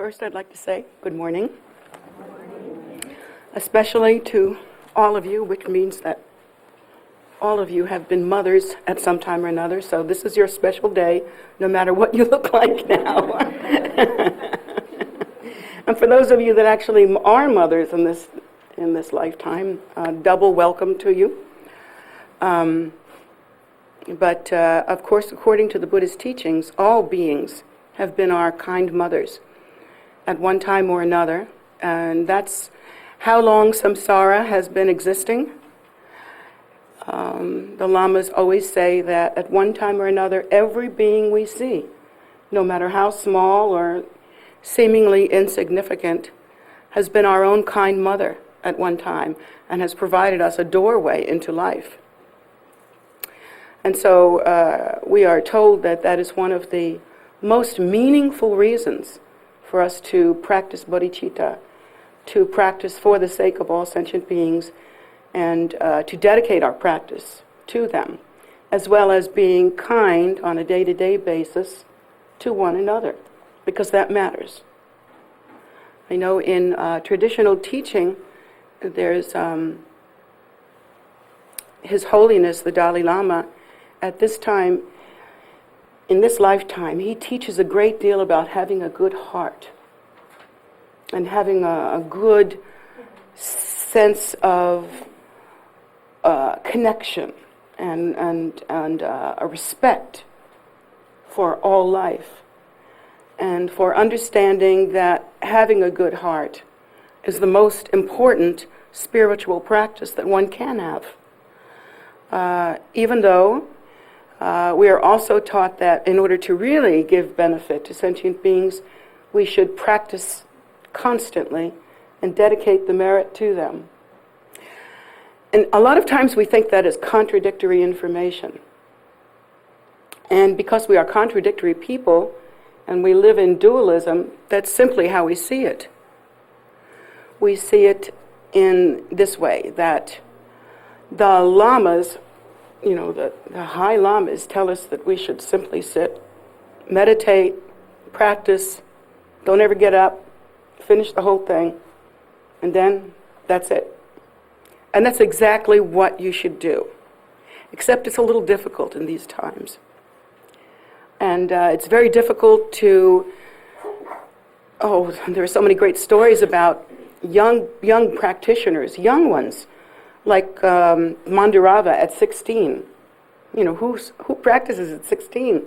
First, I'd like to say good morning, especially to all of you, which means that all of you have been mothers at some time or another, so this is your special day, no matter what you look like now. And for those of you that actually are mothers in this lifetime, double welcome to you. But of course, according to the Buddhist teachings, all beings have been our kind mothers at one time or another, and that's how long samsara has been existing. The Lamas always say that at one time or another, every being we see, no matter how small or seemingly insignificant, has been our own kind mother at one time and has provided us a doorway into life. And so we are told that that is one of the most meaningful reasons for us to practice bodhicitta, to practice for the sake of all sentient beings, and to dedicate our practice to them, as well as being kind on a day-to-day basis to one another, because that matters. I know in traditional teaching, there's His Holiness, the Dalai Lama, at this time, in this lifetime, he teaches a great deal about having a good heart and having a good sense of connection and a respect for all life, and for understanding that having a good heart is the most important spiritual practice that one can have. Even though we are also taught that in order to really give benefit to sentient beings, we should practice constantly and dedicate the merit to them. And a lot of times we think that is contradictory information. And because we are contradictory people and we live in dualism, that's simply how we see it. We see it in this way, that the lamas, the high lamas tell us that we should simply sit, meditate, practice, don't ever get up, finish the whole thing, and then that's it. And that's exactly what you should do, except it's a little difficult in these times. And it's very difficult to, there are so many great stories about young practitioners, young ones, like Mandarava at 16. Who practices at 16?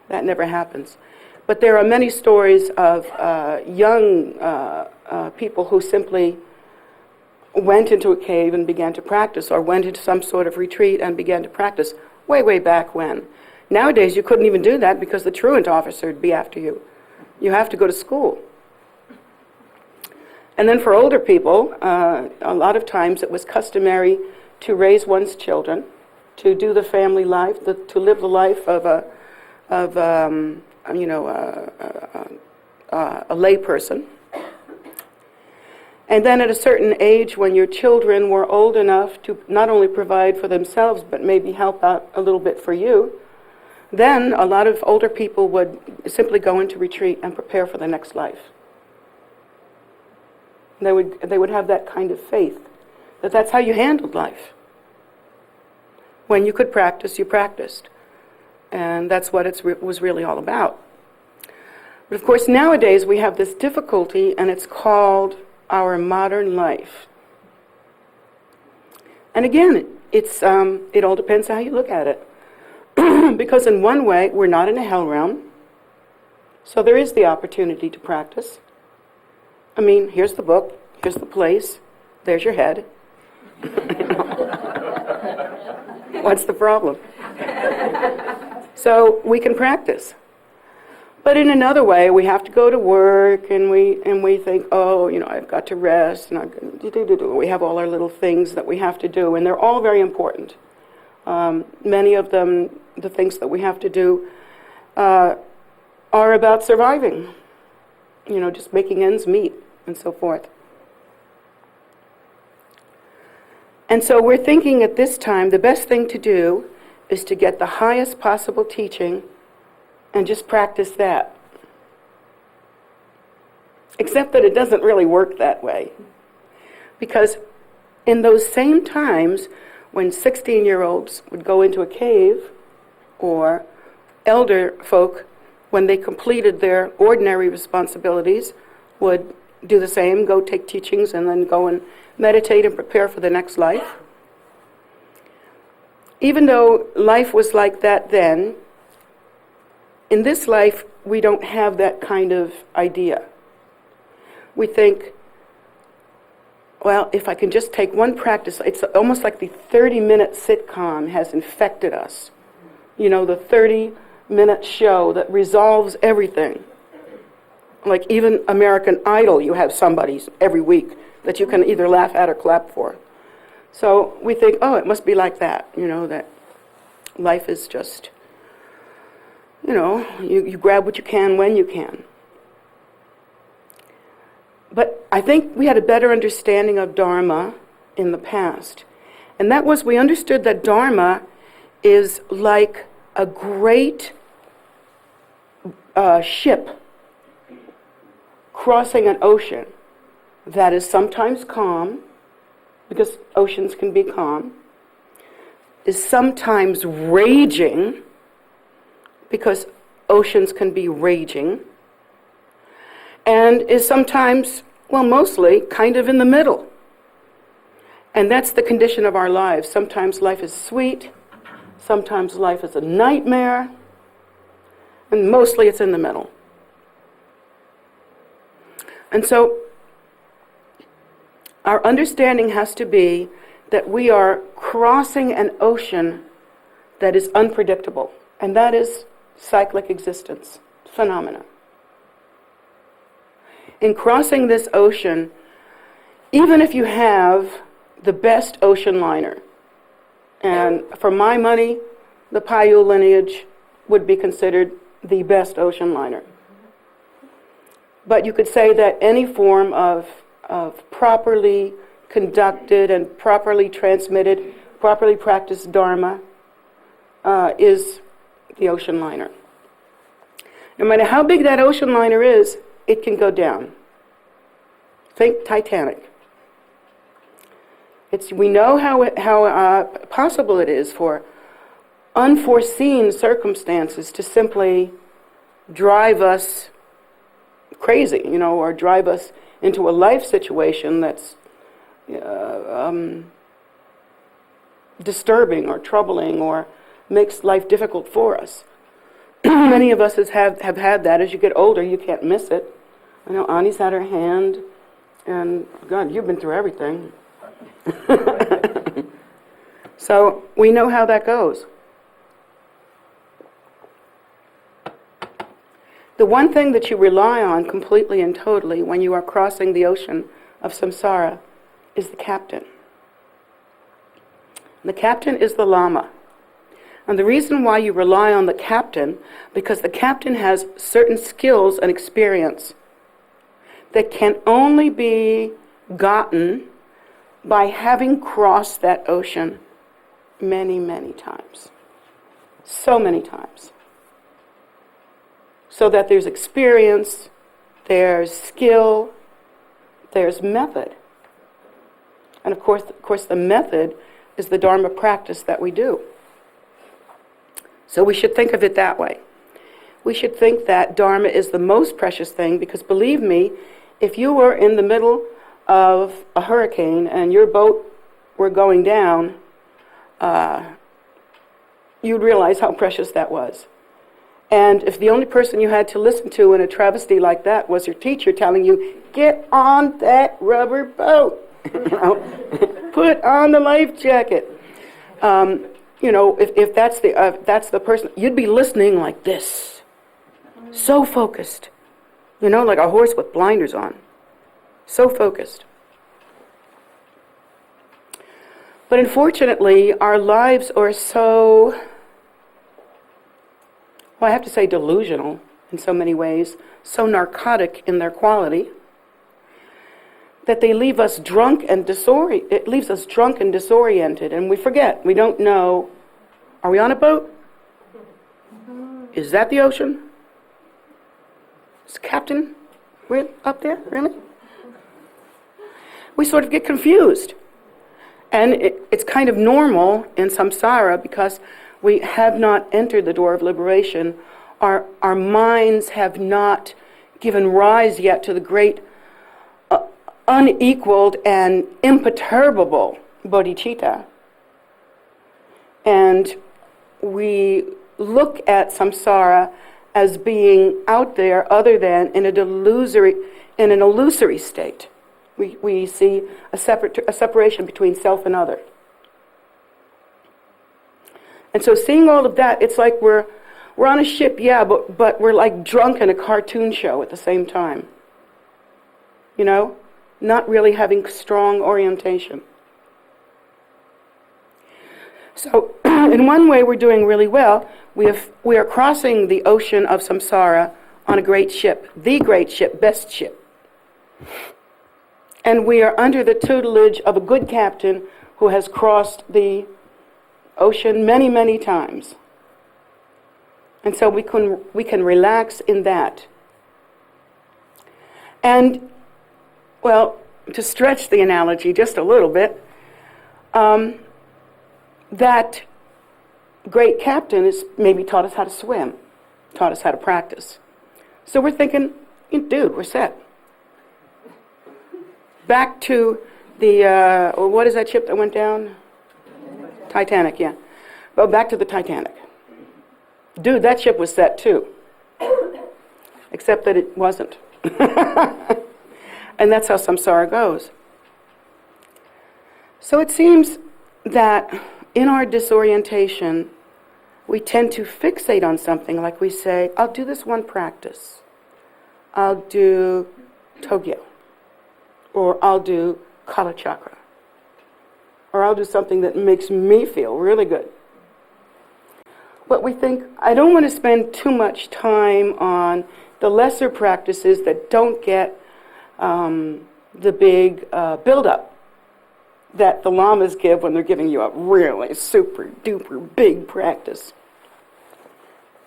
That never happens. But there are many stories of young people who simply went into a cave and began to practice, or went into some sort of retreat and began to practice way, way back when. Nowadays, you couldn't even do that because the truant officer would be after you. You have to go to school. And then for older people, a lot of times it was customary to raise one's children, to do the family life, to live the life of a lay person. And then at a certain age, when your children were old enough to not only provide for themselves, but maybe help out a little bit for you, then a lot of older people would simply go into retreat and prepare for the next life. They would have that kind of faith, that that's how you handled life. When you could practice, you practiced. And that's what it was really all about. But of course, nowadays we have this difficulty, and it's called our modern life. And again, it all depends how you look at it. Because in one way, we're not in a hell realm, so there is the opportunity to practice. I mean, here's the book, here's the place, there's your head. What's the problem? So we can practice. But in another way, we have to go to work, and we think, I've got to rest, and we have all our little things that we have to do, and they're all very important. Many of them, the things that we have to do, are about surviving, just making ends meet, and so forth. And so we're thinking at this time, the best thing to do is to get the highest possible teaching and just practice that. Except that it doesn't really work that way. Because in those same times when 16-year-olds would go into a cave, or elder folk, when they completed their ordinary responsibilities, would do the same, go take teachings and then go and meditate and prepare for the next life. Even though life was like that then, in this life we don't have that kind of idea. We think, well, if I can just take one practice, it's almost like the 30-minute sitcom has infected us. You know, the 30-minute show that resolves everything. Like even American Idol, you have somebody every week that you can either laugh at or clap for. So we think, oh, it must be like that, you know, that life is just, you know, you grab what you can when you can. But I think we had a better understanding of Dharma in the past. And that was, we understood that Dharma is like a great ship crossing an ocean that is sometimes calm, because oceans can be calm, is sometimes raging, because oceans can be raging, and is sometimes, well, mostly, kind of in the middle. And that's the condition of our lives. Sometimes life is sweet, sometimes life is a nightmare, and mostly it's in the middle. And so our understanding has to be that we are crossing an ocean that is unpredictable, and that is cyclic existence, phenomena. In crossing this ocean, even if you have the best ocean liner, and for my money, the Paiute lineage would be considered the best ocean liner. But you could say that any form of properly conducted and properly transmitted, properly practiced Dharma is the ocean liner. No matter how big that ocean liner is, it can go down. Think Titanic. We know how possible it is for unforeseen circumstances to simply drive us crazy, you know, or drive us into a life situation that's disturbing or troubling or makes life difficult for us. Many of us have had that. As you get older, you can't miss it. I know Annie's had her hand, and God, you've been through everything. So we know how that goes. The one thing that you rely on completely and totally when you are crossing the ocean of samsara is the captain. The captain is the Lama. And the reason why you rely on the captain, because the captain has certain skills and experience that can only be gotten by having crossed that ocean many, many times. So many times. So that there's experience, there's skill, there's method. And of course the method is the Dharma practice that we do. So we should think of it that way. We should think that Dharma is the most precious thing, because believe me, if you were in the middle of a hurricane and your boat were going down, you'd realize how precious that was. And if the only person you had to listen to in a travesty like that was your teacher telling you, get on that rubber boat, you know, put on the life jacket. You know, if that's the person, you'd be listening like this, so focused, you know, like a horse with blinders on, so focused. But unfortunately, our lives are so, well, I have to say delusional in so many ways, so narcotic in their quality, that they leave us drunk and it leaves us drunk and disoriented, and we forget. We don't know, are we on a boat? Is that the ocean? Is the captain? We're up there? Really? We sort of get confused. And it's kind of normal in samsara because we have not entered the door of liberation. Our minds have not given rise yet to the great unequaled and imperturbable bodhicitta. And we look at samsara as being out there other than in an illusory state. We see a separation between self and other. And so seeing all of that, it's like we're on a ship, yeah, but we're like drunk in a cartoon show at the same time. You know? Not really having strong orientation. So, in one way we're doing really well. We are crossing the ocean of samsara on a great ship, the great ship, best ship. And we are under the tutelage of a good captain who has crossed the ocean many, many times. And so we can relax in that. And, well, to stretch the analogy just a little bit, that great captain has maybe taught us how to swim, taught us how to practice. So we're thinking, dude, we're set. Back to the, what is that ship that went down? Titanic, yeah. Well, back to the Titanic. Dude, that ship was set too. Except that it wasn't. And that's how samsara goes. So it seems that in our disorientation, we tend to fixate on something, like we say, I'll do this one practice. I'll do Togyo. Or I'll do Kala Chakra. Or I'll do something that makes me feel really good. But we think, I don't want to spend too much time on the lesser practices that don't get the big build-up that the lamas give when they're giving you a really super duper big practice.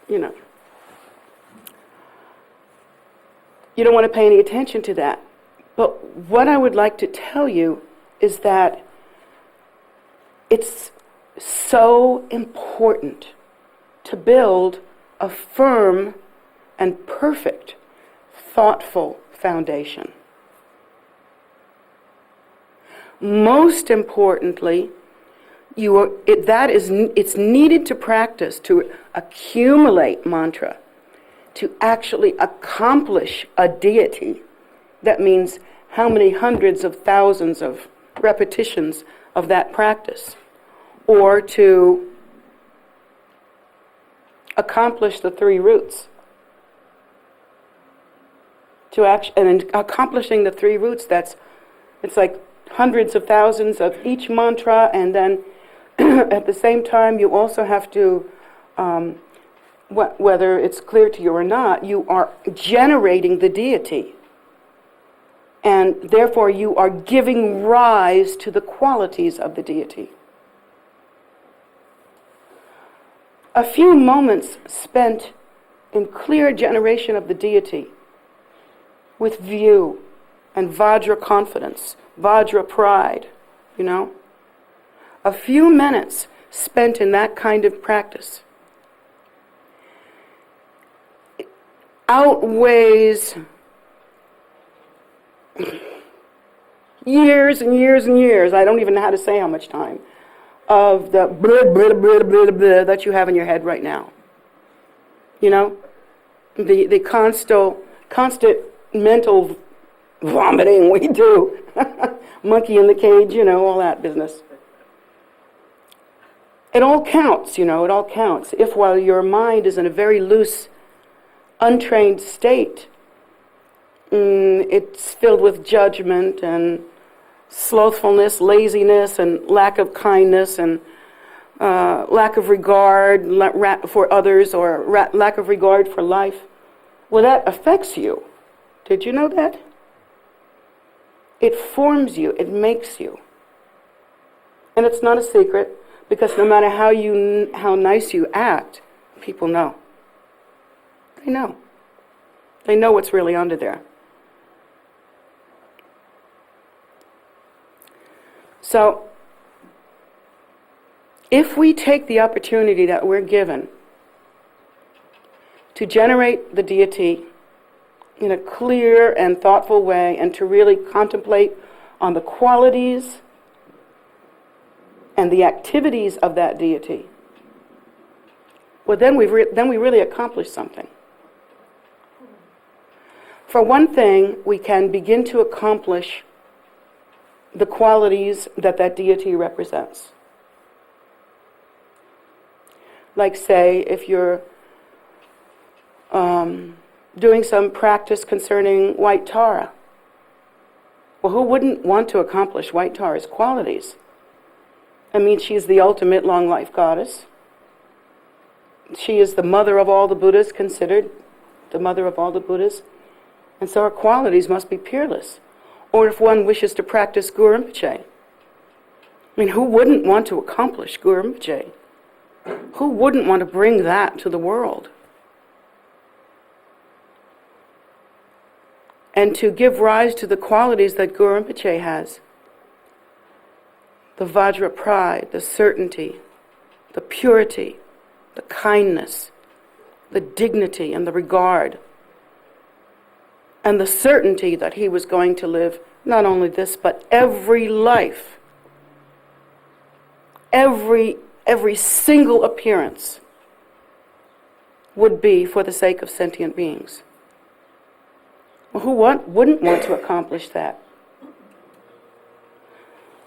You know. You don't want to pay any attention to that. But what I would like to tell you is that it's so important to build a firm and perfect, thoughtful foundation. Most importantly, it's needed to practice, to accumulate mantra, to actually accomplish a deity. That means how many hundreds of thousands of repetitions of that practice, or to accomplish the three roots. And in accomplishing the three roots, it's like hundreds of thousands of each mantra, and then at the same time you also have to, whether it's clear to you or not, you are generating the deity. And therefore you are giving rise to the qualities of the deity. A few moments spent in clear generation of the deity, with view and Vajra confidence, Vajra pride, you know. A few minutes spent in that kind of practice outweighs years and years and years, I don't even know how to say how much time, of the blah, blah, blah, blah, blah that you have in your head right now. You know? The constant mental vomiting we do. Monkey in the cage, you know, all that business. It all counts, you know, it all counts. If while your mind is in a very loose, untrained state, it's filled with judgment and slothfulness, laziness, and lack of kindness, and lack of regard for others, or lack of regard for life. Well, that affects you. Did you know that? It forms you. It makes you. And it's not a secret, because no matter how nice you act, people know. They know. They know what's really under there. So, if we take the opportunity that we're given to generate the deity in a clear and thoughtful way, and to really contemplate on the qualities and the activities of that deity, well, then we really accomplish something. For one thing, we can begin to accomplish the qualities that that deity represents. Like, say, if you're doing some practice concerning white Tara, well, who wouldn't want to accomplish white Tara's qualities? I mean, she's the ultimate long life goddess. She is the mother of all the Buddhas, considered the mother of all the Buddhas. And so her qualities must be peerless. Or if one wishes to practice Guru Rinpoche, I mean, who wouldn't want to accomplish Guru Rinpoche? Who wouldn't want to bring that to the world? And to give rise to the qualities that Guru Rinpoche has. The Vajra pride, the certainty, the purity, the kindness, the dignity and the regard, and the certainty that he was going to live not only this, but every life, every single appearance would be for the sake of sentient beings. Well, who wouldn't want to accomplish that?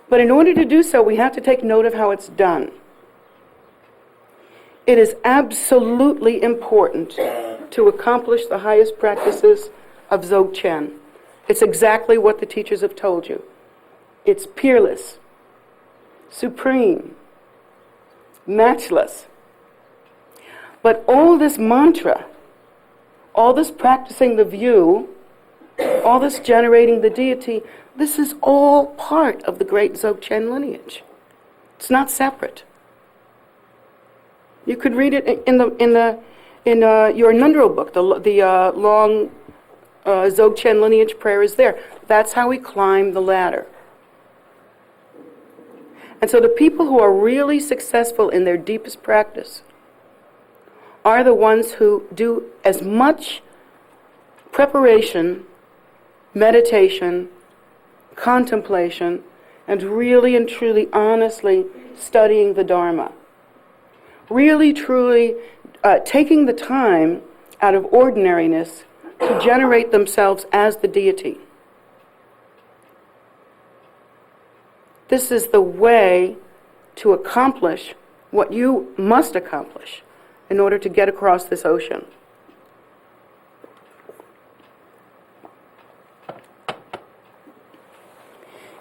But in order to do so, we have to take note of how it's done. It is absolutely important to accomplish the highest practices of Dzogchen. It's exactly what the teachers have told you. It's peerless, supreme, matchless. But all this mantra, all this practicing the view, all this generating the deity, this is all part of the great Dzogchen lineage. It's not separate. You could read it in your Nundro book. The long Dzogchen lineage prayer is there. That's how we climb the ladder. And so the people who are really successful in their deepest practice are the ones who do as much preparation, meditation, contemplation, and really and truly honestly studying the Dharma. Really truly taking the time out of ordinariness to generate themselves as the deity. This is the way to accomplish what you must accomplish in order to get across this ocean.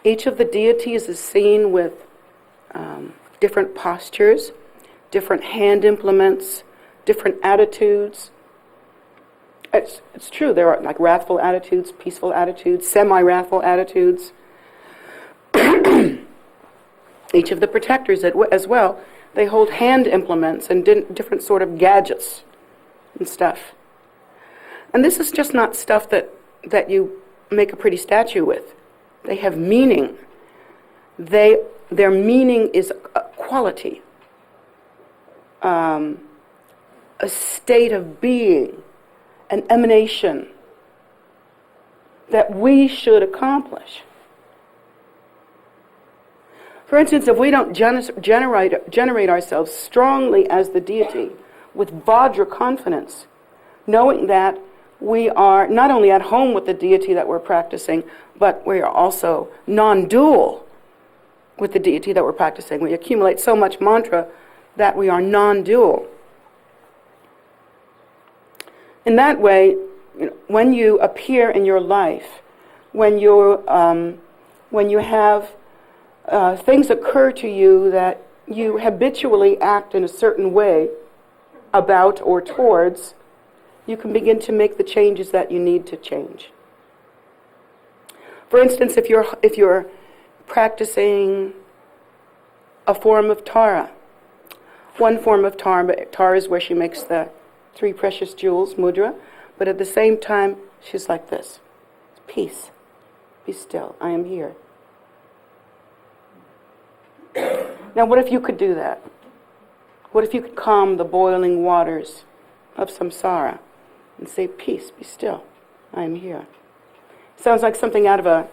Each of the deities is seen with different postures, different hand implements, different attitudes. It's true, there are like wrathful attitudes, peaceful attitudes, semi-wrathful attitudes. Each of the protectors as well, they hold hand implements and different sort of gadgets and stuff. And this is just not stuff that you make a pretty statue with. They have meaning. Their meaning is a quality, a state of being, an emanation that we should accomplish. For instance, if we don't generate ourselves strongly as the deity with Vajra confidence, knowing that we are not only at home with the deity that we're practicing, but we are also non-dual with the deity that we're practicing. We accumulate so much mantra that we are non-dual. In that way, when you appear in your life, when you have things occur to you that you habitually act in a certain way about or towards, you can begin to make the changes that you need to change. For instance, if you're practicing a form of Tara, one form of Tara is where she makes the 3 precious jewels, mudra, but at the same time, she's like this. Peace. Be still. I am here. Now, what if you could do that? What if you could calm the boiling waters of samsara and say, peace, be still, I am here? Sounds like something out of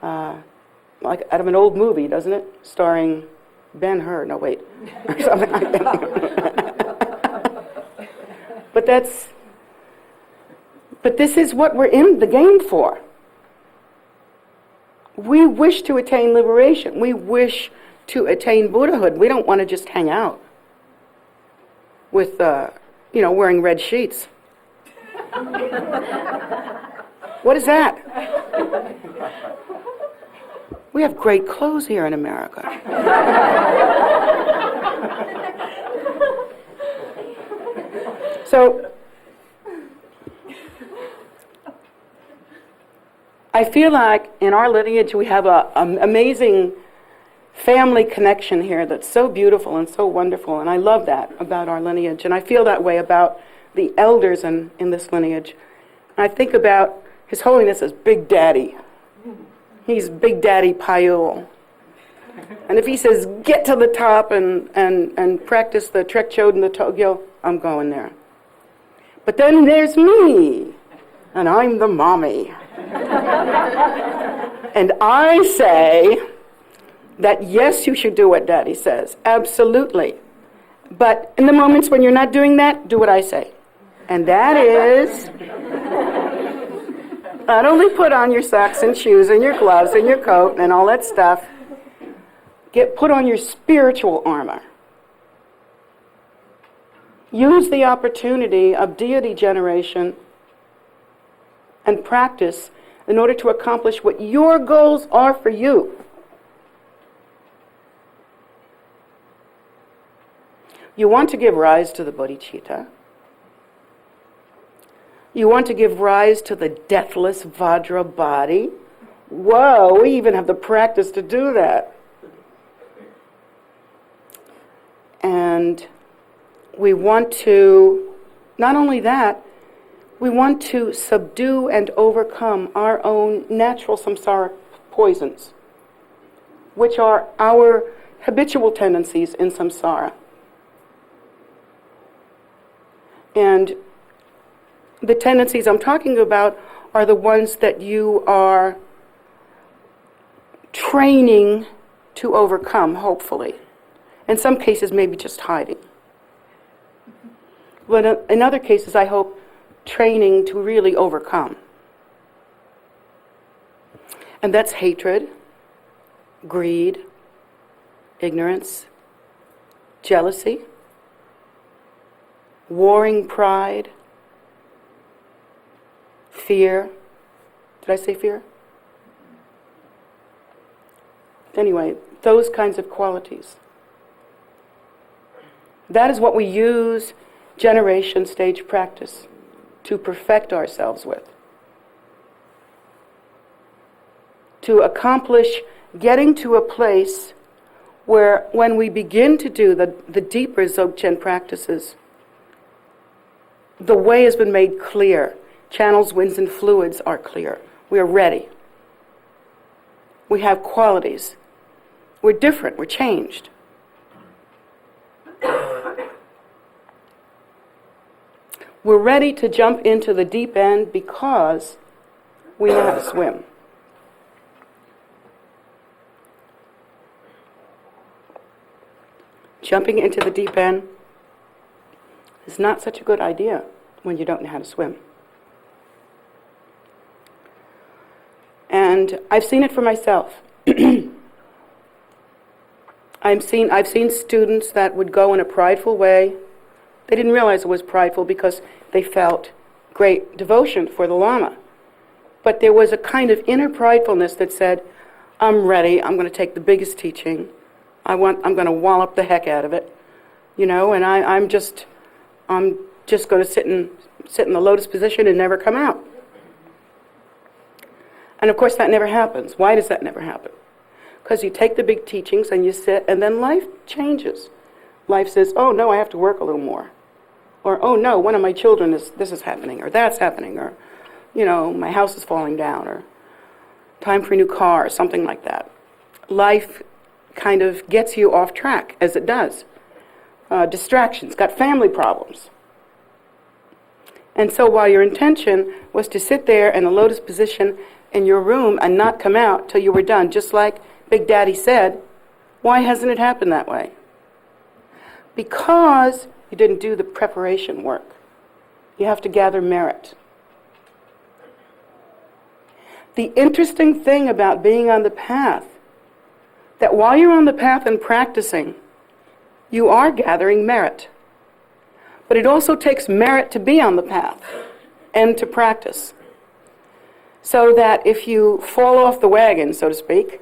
an old movie, doesn't it? Starring Ben-Hur. No, wait. Something like that. But this is what we're in the game for. We wish to attain liberation. We wish to attain Buddhahood. We don't want to just hang out with, wearing red sheets. What is that? We have great clothes here in America. So, I feel like in our lineage we have an amazing family connection here that's so beautiful and so wonderful, and I love that about our lineage, and I feel that way about the elders in this lineage. And I think about His Holiness as Big Daddy. He's Big Daddy Payul. And if he says, get to the top and practice the Trek Chod and the Togyo, I'm going there. But then there's me, and I'm the mommy. And I say that yes, you should do what Daddy says, absolutely. But in the moments when you're not doing that, do what I say. And that is, not only put on your socks and shoes and your gloves and your coat and all that stuff, put on your spiritual armor. Use the opportunity of deity generation and practice in order to accomplish what your goals are for you. You want to give rise to the bodhicitta. You want to give rise to the deathless Vajra body. Whoa, we even have the practice to do that. And we want to, not only that, we want to subdue and overcome our own natural samsara poisons, which are our habitual tendencies in samsara. And the tendencies I'm talking about are the ones that you are training to overcome, hopefully. In some cases, maybe just hiding. But in other cases, I hope, training to really overcome. And that's hatred, greed, ignorance, jealousy, warring pride, fear. Did I say fear? Anyway, those kinds of qualities. That is what we use generation stage practice to perfect ourselves with. To accomplish getting to a place where when we begin to do the deeper Dzogchen practices, the way has been made clear. Channels, winds, and fluids are clear. We are ready. We have qualities. We're different. We're changed. We're ready to jump into the deep end because we know how to swim. Jumping into the deep end is not such a good idea when you don't know how to swim. And I've seen it for myself. I've seen students that would go in a prideful way. They didn't realize it was prideful because they felt great devotion for the Lama. But there was a kind of inner pridefulness that said, I'm ready, I'm going to take the biggest teaching. I'm going to wallop the heck out of it. And I'm just going to sit in the lotus position and never come out. And of course that never happens. Why does that never happen? Because you take the big teachings and you sit, and then life changes. Life says, oh no, I have to work a little more. Or, oh no, one of my children this is happening, or that's happening, or, my house is falling down, or time for a new car, or something like that. Life kind of gets you off track, as it does. Distractions, got family problems. And so while your intention was to sit there in a lotus position in your room and not come out till you were done, just like Big Daddy said, why hasn't it happened that way? Because you didn't do the preparation work. You have to gather merit. The interesting thing about being on the path, that while you're on the path and practicing, you are gathering merit. But it also takes merit to be on the path and to practice. So that if you fall off the wagon, so to speak,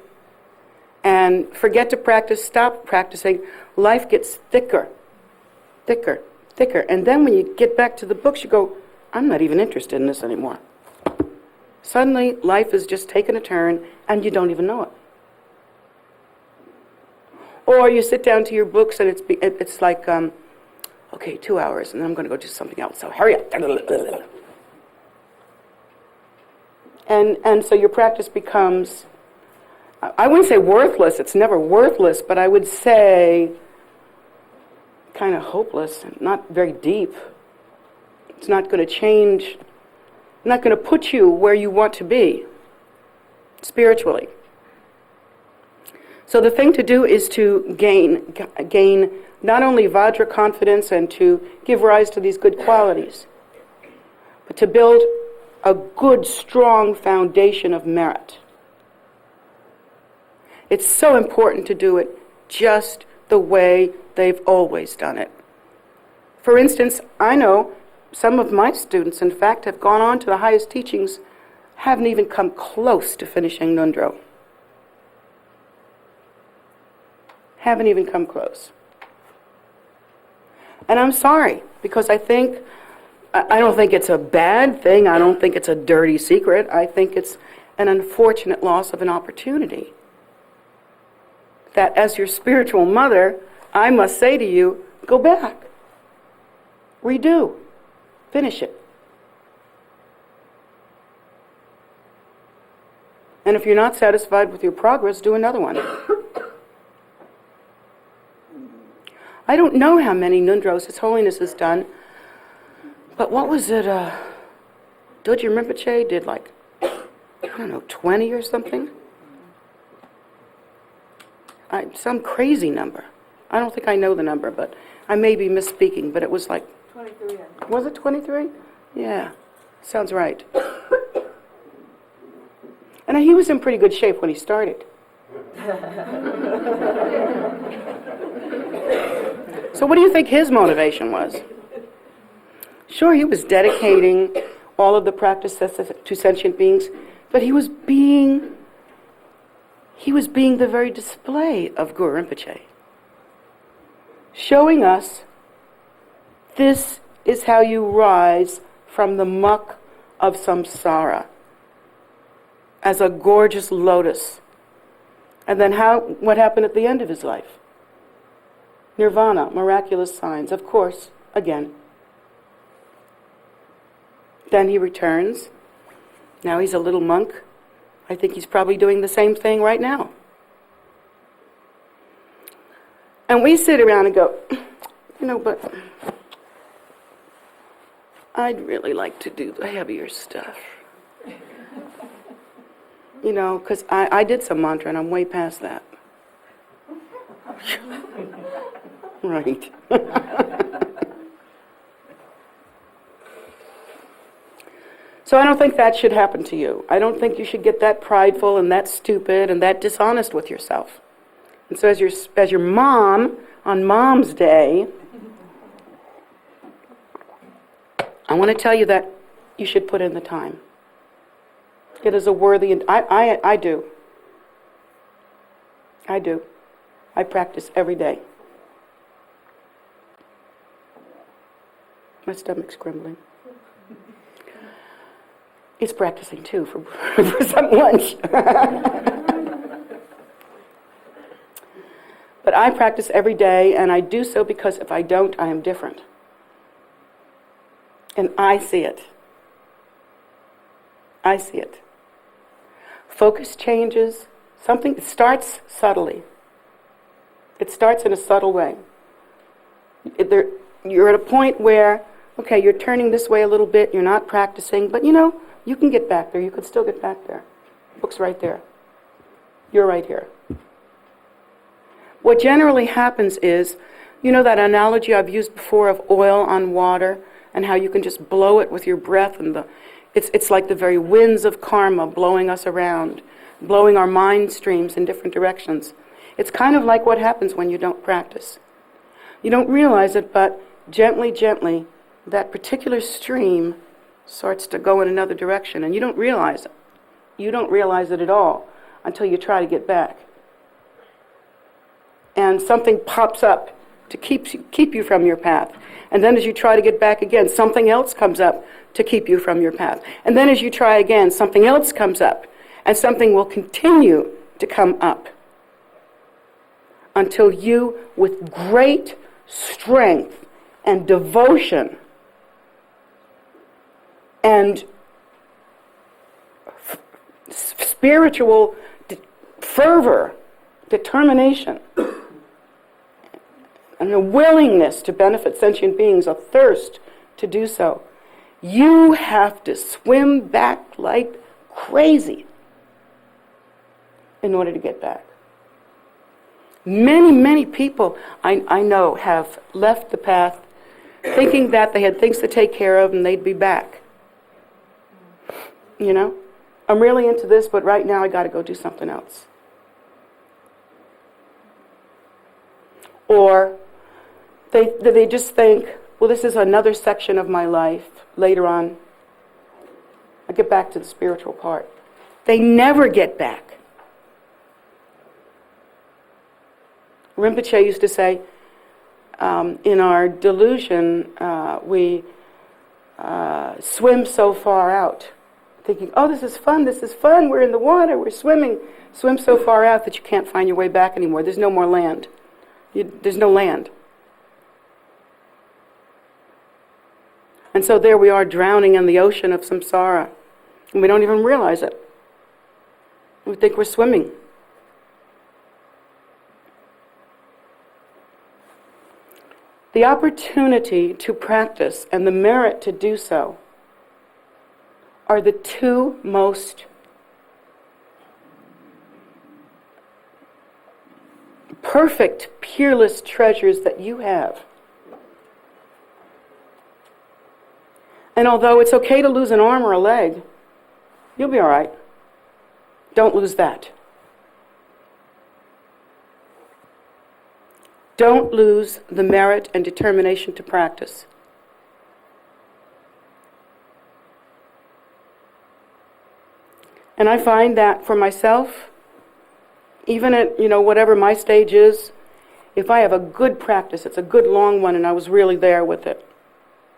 and forget to practice, stop practicing, life gets thicker, thicker, thicker. And then when you get back to the books, you go, I'm not even interested in this anymore. Suddenly, life has just taken a turn, and you don't even know it. Or you sit down to your books, and it's like, okay, 2 hours, and then I'm going to go do something else, so hurry up. And so your practice becomes, I wouldn't say worthless, it's never worthless, but I would say kind of hopeless, and not very deep. It's not going to change, not going to put you where you want to be spiritually. So the thing to do is to gain not only Vajra confidence and to give rise to these good qualities, but to build a good, strong foundation of merit. It's so important to do it just the way they've always done it. For instance, I know some of my students, in fact, have gone on to the highest teachings, haven't even come close to finishing Nundro. Haven't even come close. And I'm sorry, because I don't think it's a bad thing. I don't think it's a dirty secret. I think it's an unfortunate loss of an opportunity. That as your spiritual mother, I must say to you, go back. Redo. Finish it. And if you're not satisfied with your progress, do another one. I don't know how many Nundros His Holiness has done, but what was it, Doji Rinpoche did like, 20 or something? Some crazy number. I don't think I know the number, but I may be misspeaking, but it was like... 23. Was it 23? Yeah, sounds right. And he was in pretty good shape when he started. So what do you think his motivation was? Sure, he was dedicating all of the practices to sentient beings, but he was being the very display of Guru Rinpoche, showing us this is how you rise from the muck of samsara as a gorgeous lotus. And then what happened at the end of his life? Nirvana, miraculous signs, of course, again. Then he returns. Now he's a little monk. I think he's probably doing the same thing right now. And we sit around and go, but I'd really like to do the heavier stuff. Because I did some mantra and I'm way past that. Right. So I don't think that should happen to you. I don't think you should get that prideful and that stupid and that dishonest with yourself. And so as your mom, on Mom's Day, I want to tell you that you should put in the time. It is a worthy, and I do. I do. I practice every day. My stomach's grumbling. It's practicing too for some lunch. But I practice every day, and I do so because if I don't, I am different. And I see it. I see it. Focus changes. Something starts subtly. It starts in a subtle way. You're at a point where, okay, you're turning this way a little bit, you're not practicing, but you can get back there. You could still get back there. The book's right there. You're right here. What generally happens is, that analogy I've used before of oil on water and how you can just blow it with your breath, and it's like the very winds of karma blowing us around, blowing our mind streams in different directions. It's kind of like what happens when you don't practice. You don't realize it, but gently, gently, that particular stream starts to go in another direction, and you don't realize it. You don't realize it at all until you try to get back. And something pops up to keep you from your path. And then as you try to get back again, something else comes up to keep you from your path. And then as you try again, something else comes up, and something will continue to come up until you, with great strength and devotion and spiritual fervor, determination, and a willingness to benefit sentient beings, a thirst to do so, you have to swim back like crazy in order to get back. Many, many people I know have left the path thinking that they had things to take care of and they'd be back. I'm really into this, but right now I got to go do something else. Or they just think, well, this is another section of my life. Later on, I get back to the spiritual part. They never get back. Rinpoche used to say, in our delusion, we swim so far out, thinking, oh, this is fun, we're in the water, we're swimming. Swim so far out that you can't find your way back anymore. There's no more land. There's no land. And so there we are drowning in the ocean of samsara, and we don't even realize it. We think we're swimming. The opportunity to practice and the merit to do so are the two most perfect, peerless treasures that you have. And although it's okay to lose an arm or a leg, you'll be all right. Don't lose that. Don't lose the merit and determination to practice. And I find that for myself, even at, whatever my stage is, if I have a good practice, it's a good long one, and I was really there with it.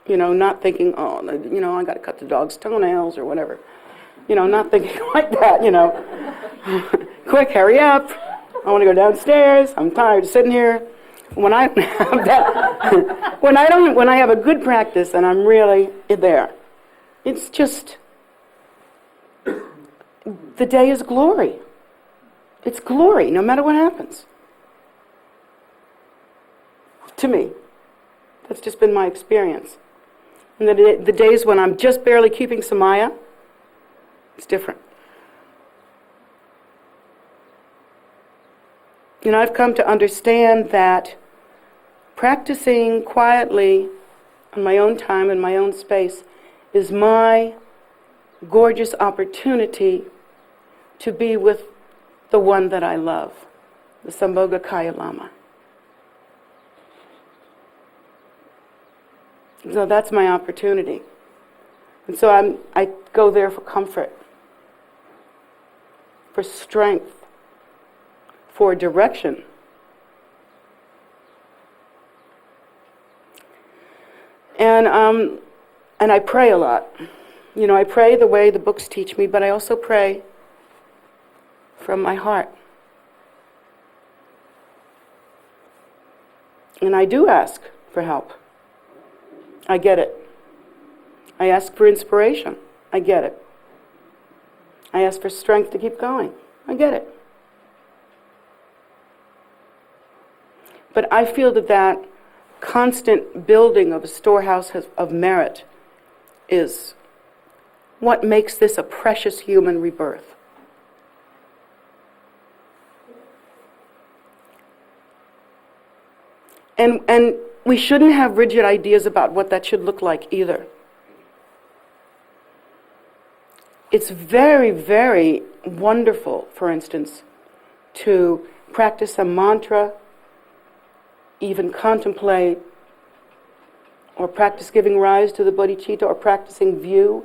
Not thinking, oh, I got to cut the dog's toenails or whatever. Not thinking like that, Quick, hurry up. I want to go downstairs. I'm tired of sitting here. When I have that, when I have a good practice and I'm really there, it's just, the day is glory. It's glory, no matter what happens. To me, that's just been my experience. And the days when I'm just barely keeping samaya, it's different. I've come to understand that practicing quietly on my own time and my own space is my gorgeous opportunity to be with the one that I love, the Sambhogakaya Lama. So that's my opportunity. And so I go there for comfort, for strength, for direction. And I pray a lot. I pray the way the books teach me, but I also pray from my heart. And I do ask for help. I get it. I ask for inspiration. I get it. I ask for strength to keep going. I get it. But I feel that constant building of a storehouse of merit is what makes this a precious human rebirth. And we shouldn't have rigid ideas about what that should look like either. It's very, very wonderful, for instance, to practice a mantra, even contemplate, or practice giving rise to the bodhicitta, or practicing view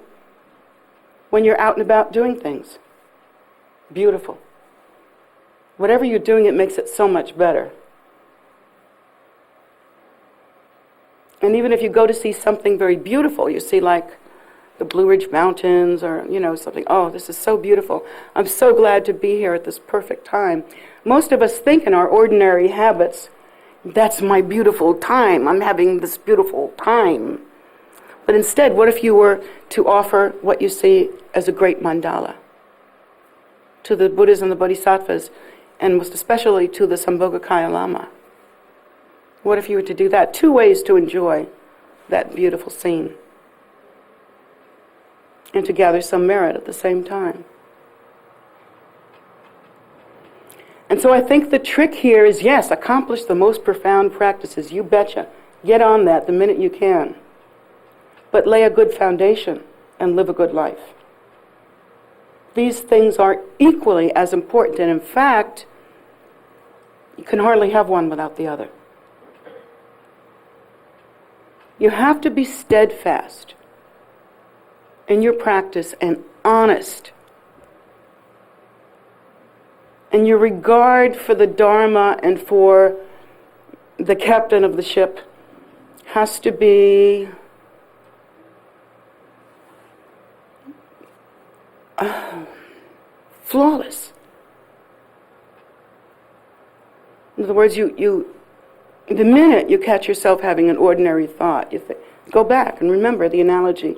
when you're out and about doing things. Beautiful. Whatever you're doing, it makes it so much better. And even if you go to see something very beautiful, you see like the Blue Ridge Mountains or, something, oh, this is so beautiful. I'm so glad to be here at this perfect time. Most of us think in our ordinary habits, that's my beautiful time. I'm having this beautiful time. But instead, what if you were to offer what you see as a great mandala to the Buddhas and the Bodhisattvas, and most especially to the Sambhogakaya Lama? What if you were to do that? 2 ways to enjoy that beautiful scene and to gather some merit at the same time. And so I think the trick here is, yes, accomplish the most profound practices. You betcha. Get on that the minute you can. But lay a good foundation and live a good life. These things are equally as important, and in fact, you can hardly have one without the other. You have to be steadfast in your practice and honest. And your regard for the Dharma and for the captain of the ship has to be flawless. In other words, the minute you catch yourself having an ordinary thought, you go back and remember the analogy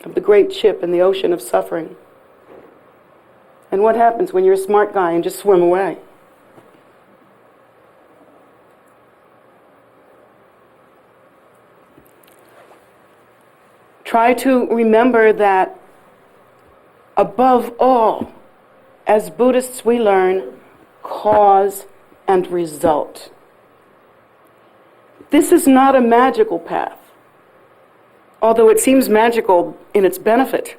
of the great ship in the ocean of suffering. And what happens when you're a smart guy and just swim away? Try to remember that above all, as Buddhists we learn cause and result. This is not a magical path. Although it seems magical in its benefit,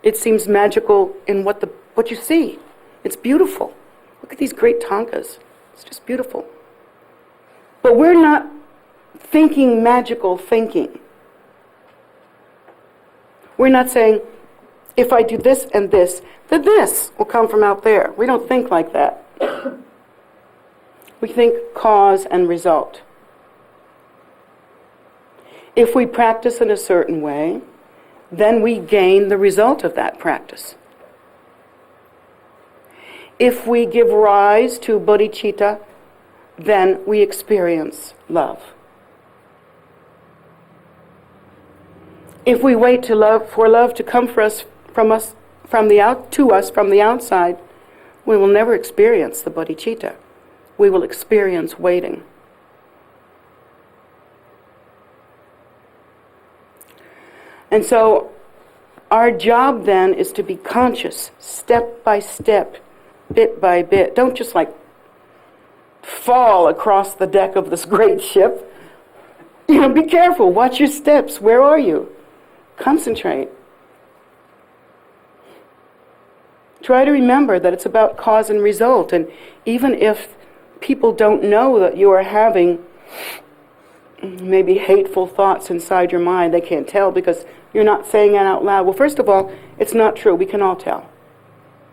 it seems magical in what you see. It's beautiful. Look at these great tankas. It's just beautiful. But we're not thinking magical thinking. We're not saying, if I do this and this, then this will come from out there. We don't think like that. We think cause and result. If we practice in a certain way, then we gain the result of that practice. If we give rise to bodhicitta, then we experience love. If we wait for love to come from the outside, we will never experience the bodhicitta. We will experience waiting. And so our job then is to be conscious, step by step, bit by bit. Don't just fall across the deck of this great ship. Be careful, watch your steps. Where are you? Concentrate. Try to remember that it's about cause and result, and even if people don't know that you are having maybe hateful thoughts inside your mind, they can't tell because you're not saying it out loud. Well, first of all, it's not true. We can all tell,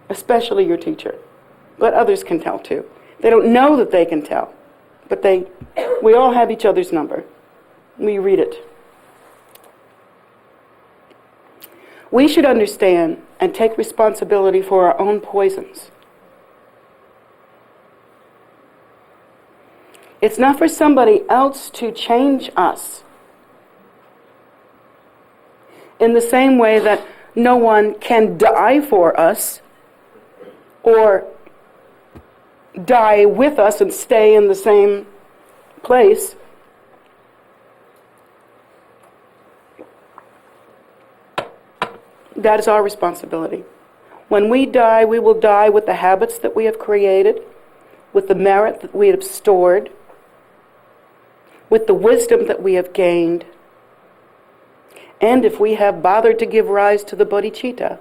especially your teacher, but others can tell too. They don't know that they can tell, but we all have each other's number. We read it. We should understand and take responsibility for our own poisons. It's not for somebody else to change us. In the same way that no one can die for us or die with us and stay in the same place. That is our responsibility. When we die, we will die with the habits that we have created, with the merit that we have stored, with the wisdom that we have gained, and if we have bothered to give rise to the bodhicitta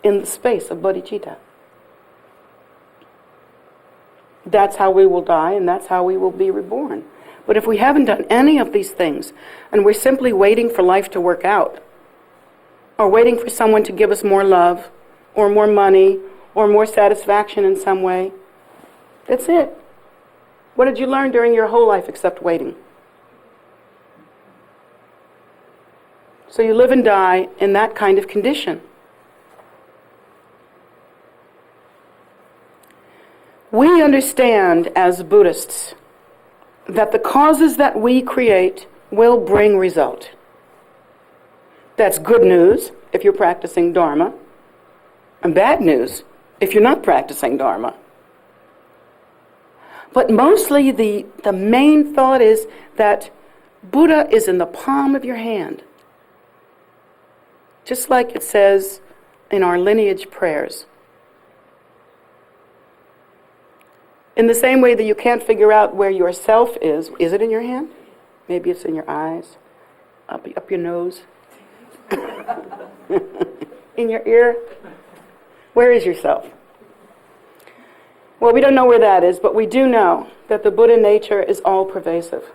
in the space of bodhicitta. That's how we will die, and that's how we will be reborn. But if we haven't done any of these things, and we're simply waiting for life to work out, or waiting for someone to give us more love, or more money, or more satisfaction in some way, that's it. What did you learn during your whole life except waiting? So you live and die in that kind of condition. We understand as Buddhists that the causes that we create will bring result. That's good news if you're practicing Dharma, and bad news if you're not practicing Dharma. But mostly the main thought is that Buddha is in the palm of your hand. Just like it says in our lineage prayers. In the same way that you can't figure out where your self is it in your hand? Maybe it's in your eyes, up your nose, in your ear. Where is yourself? Well, we don't know where that is, but we do know that the Buddha nature is all-pervasive.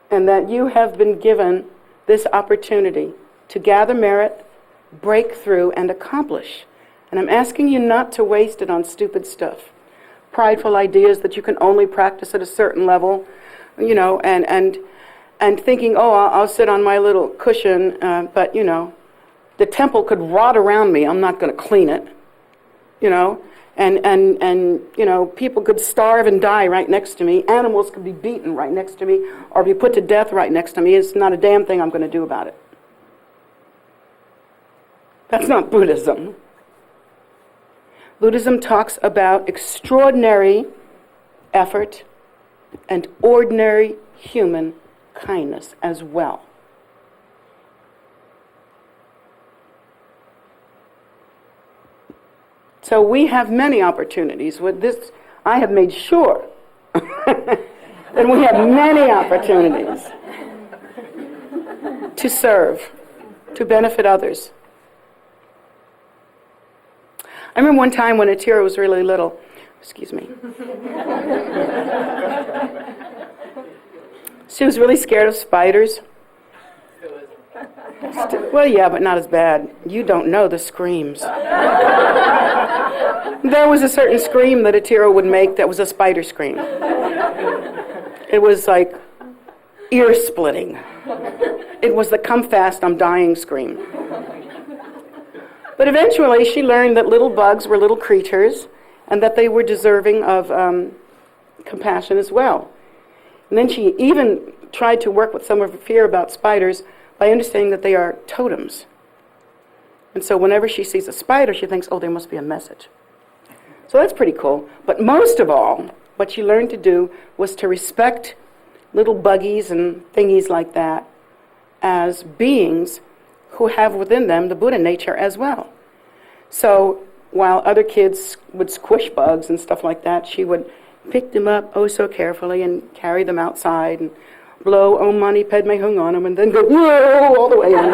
And that you have been given this opportunity to gather merit, break through, and accomplish. And I'm asking you not to waste it on stupid stuff. Prideful ideas that you can only practice at a certain level, and thinking, oh, I'll sit on my little cushion, but, the temple could rot around me. I'm not going to clean it, and people could starve and die right next to me. Animals could be beaten right next to me or be put to death right next to me. It's not a damn thing I'm going to do about it. That's not Buddhism. Buddhism talks about extraordinary effort and ordinary human kindness as well. So we have many opportunities. With this, I have made sure that we have many opportunities to serve, to benefit others. I remember one time when Atira was really little, excuse me. She was really scared of spiders. Well, yeah, but not as bad. You don't know the screams. There was a certain scream that Atira would make that was a spider scream. It was like ear-splitting. It was the come fast, I'm dying scream. But eventually she learned that little bugs were little creatures and that they were deserving of compassion as well. And then she even tried to work with some of her fear about spiders by understanding that they are totems. And so whenever she sees a spider, she thinks, oh, there must be a message. So that's pretty cool. But most of all, what she learned to do was to respect little buggies and thingies like that as beings who have within them the Buddha nature as well. So while other kids would squish bugs and stuff like that, she would pick them up oh so carefully and carry them outside and blow Om Mani Padme Hung on them and then go whoa all the way in.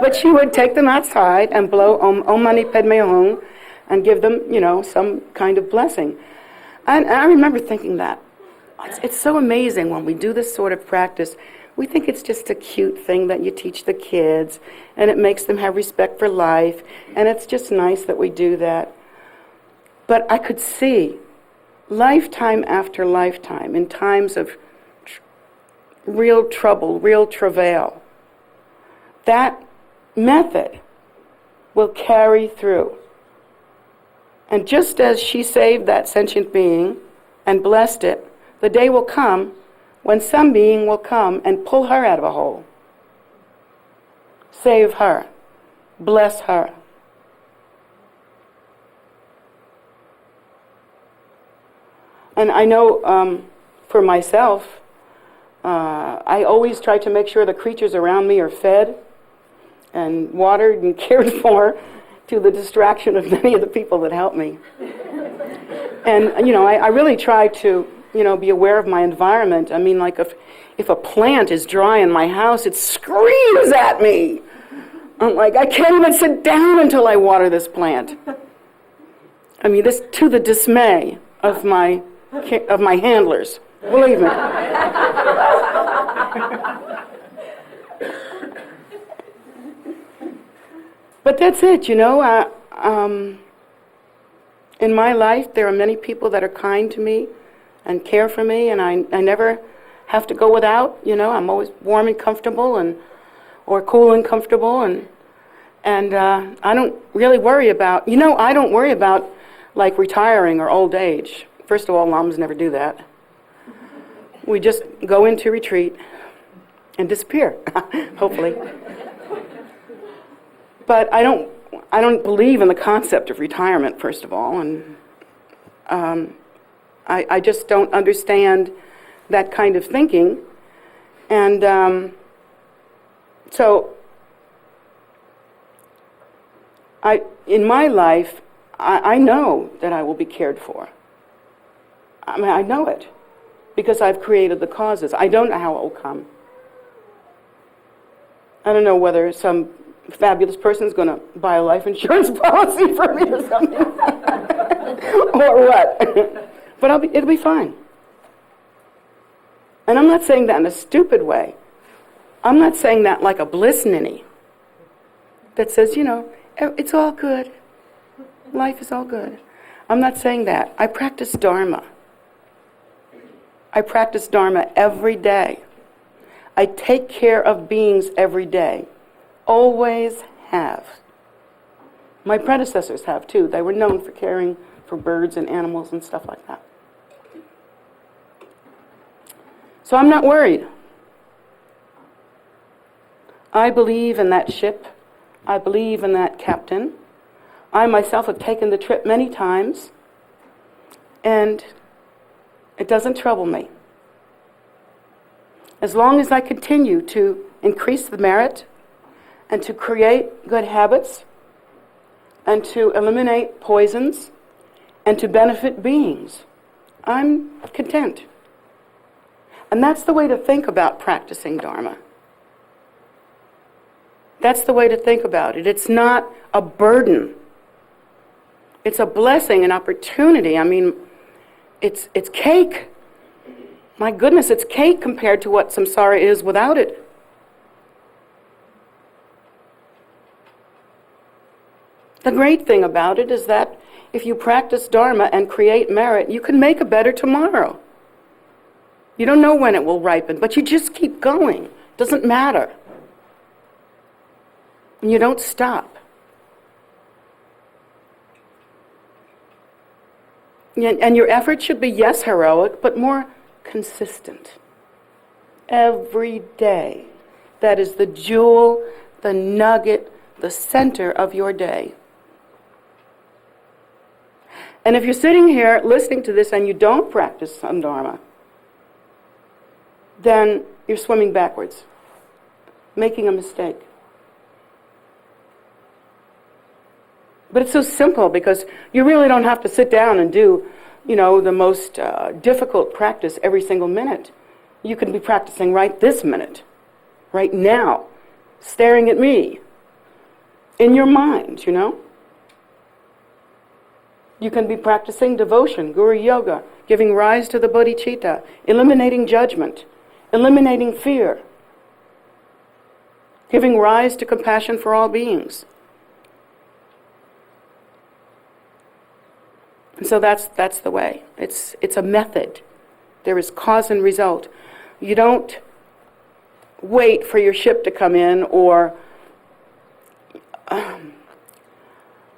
But she would take them outside and blow Om Mani Padme Hung and give them, some kind of blessing. And I remember thinking that. It's so amazing when we do this sort of practice. We think it's just a cute thing that you teach the kids, and it makes them have respect for life, and it's just nice that we do that. But I could see, lifetime after lifetime, in times of real trouble, real travail, that method will carry through. And just as she saved that sentient being and blessed it, the day will come when some being will come and pull her out of a hole. Save her. bless her. And I know for myself, I always try to make sure the creatures around me are fed and watered and cared for, to the distraction of many of the people that help me. And, I really try to, be aware of my environment. I mean, like if a plant is dry in my house, it screams at me. I'm like, I can't even sit down until I water this plant. I mean, this to the dismay of my handlers, believe me. But that's it, in my life, there are many people that are kind to me and care for me, and I never have to go without, I'm always warm and comfortable, or cool and comfortable, and I don't really worry about, I don't worry about, like, retiring or old age. First of all, Lamas never do that. We just go into retreat and disappear, hopefully. But I don't believe in the concept of retirement, first of all, and I just don't understand that kind of thinking. And so in my life, I know that I will be cared for. I mean, I know it because I've created the causes. I don't know how it will come. I don't know whether some fabulous person is going to buy a life insurance policy for me or something, or what. But it'll be fine. And I'm not saying that in a stupid way. I'm not saying that like a bliss ninny that says, it's all good. Life is all good. I'm not saying that. I practice Dharma. I practice Dharma every day. I take care of beings every day. Always have. My predecessors have too. They were known for caring for birds and animals and stuff like that. So I'm not worried. I believe in that ship. I believe in that captain. I myself have taken the trip many times, and it doesn't trouble me. As long as I continue to increase the merit and to create good habits and to eliminate poisons and to benefit beings, I'm content. And that's the way to think about practicing Dharma. That's the way to think about it. It's not a burden. It's a blessing, an opportunity. I mean, it's cake. My goodness, it's cake compared to what samsara is without it. The great thing about it is that if you practice Dharma and create merit, you can make a better tomorrow. You don't know when it will ripen, but you just keep going. Doesn't matter. And you don't stop. And your effort should be, yes, heroic, but more consistent. Every day. That is the jewel, the nugget, the center of your day. And if you're sitting here listening to this and you don't practice Dharma, then you're swimming backwards, making a mistake. But it's so simple because you really don't have to sit down and do, the most difficult practice every single minute. You can be practicing right this minute, right now, staring at me, in your mind, You can be practicing devotion, guru yoga, giving rise to the bodhicitta, eliminating judgment, eliminating fear, giving rise to compassion for all beings. And so that's the way. It's a method. There is cause and result. You don't wait for your ship to come in or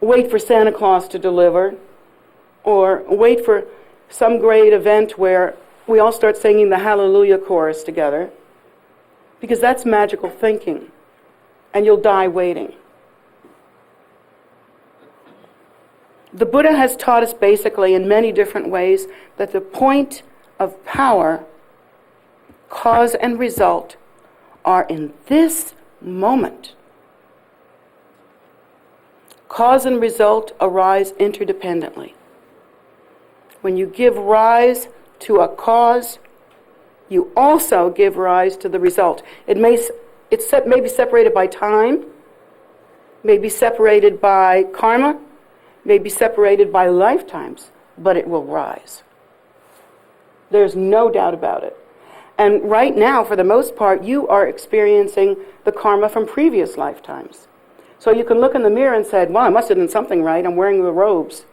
wait for Santa Claus to deliver or wait for some great event where we all start singing the Hallelujah chorus together, because that's magical thinking, and you'll die waiting. The Buddha has taught us basically in many different ways that the point of power, cause and result, are in this moment. Cause and result arise interdependently. When you give rise to a cause, you also give rise to the result. It may be separated by time, may be separated by karma, may be separated by lifetimes, but it will rise. There's no doubt about it. And right now, for the most part, you are experiencing the karma from previous lifetimes. So you can look in the mirror and say, well, I must have done something right. I'm wearing the robes.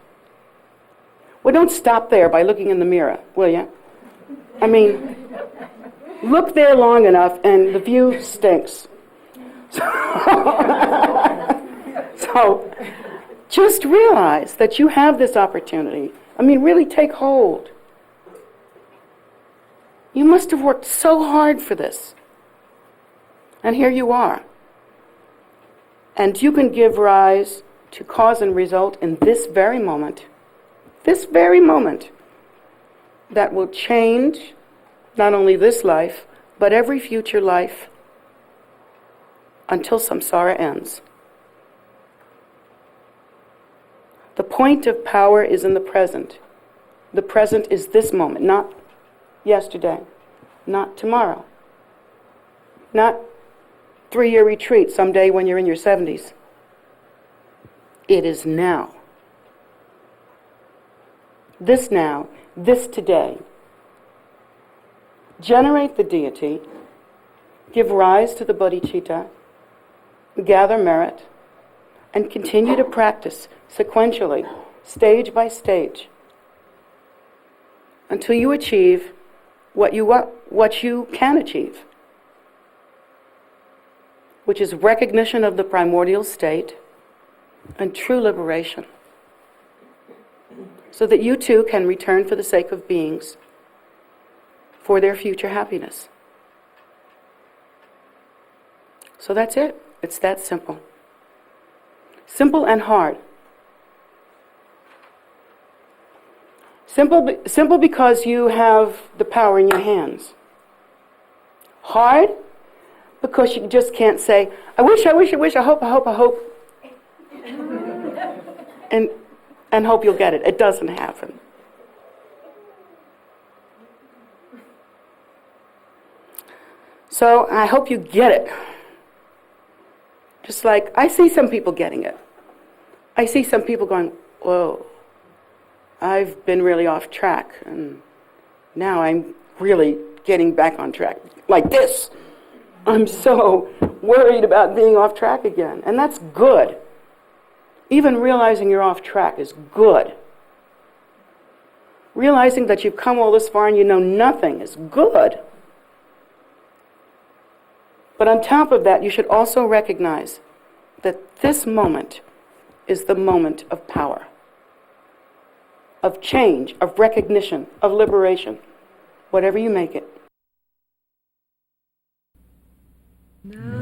Well, don't stop there by looking in the mirror, will you? I mean, look there long enough and the view stinks. So just realize that you have this opportunity. I mean, really take hold. You must have worked so hard for this. And here you are. And you can give rise to cause and result in this very moment, that will change not only this life, but every future life until samsara ends. The point of power is in the present. The present is this moment, not yesterday, not tomorrow, not 3-year retreat someday when you're in your 70s. It is now. This now, this today. Generate the deity, give rise to the bodhicitta, gather merit, and continue to practice sequentially, stage by stage, until you achieve what you can achieve, which is recognition of the primordial state and true liberation, so that you too can return for the sake of beings for their future happiness. So that's it. It's that simple. Simple and hard. Simple because you have the power in your hands. Hard because you just can't say, I wish, I hope, and hope you'll get it. It doesn't happen. So I hope you get it. Just like I see some people getting it. I see some people going, whoa, I've been really off track, and now I'm really getting back on track. Like this. I'm so worried about being off track again. And that's good. Even realizing you're off track is good. Realizing that you've come all this far and you know nothing is good. But on top of that, you should also recognize that this moment is the moment of power, of change, of recognition, of liberation, whatever you make it. No.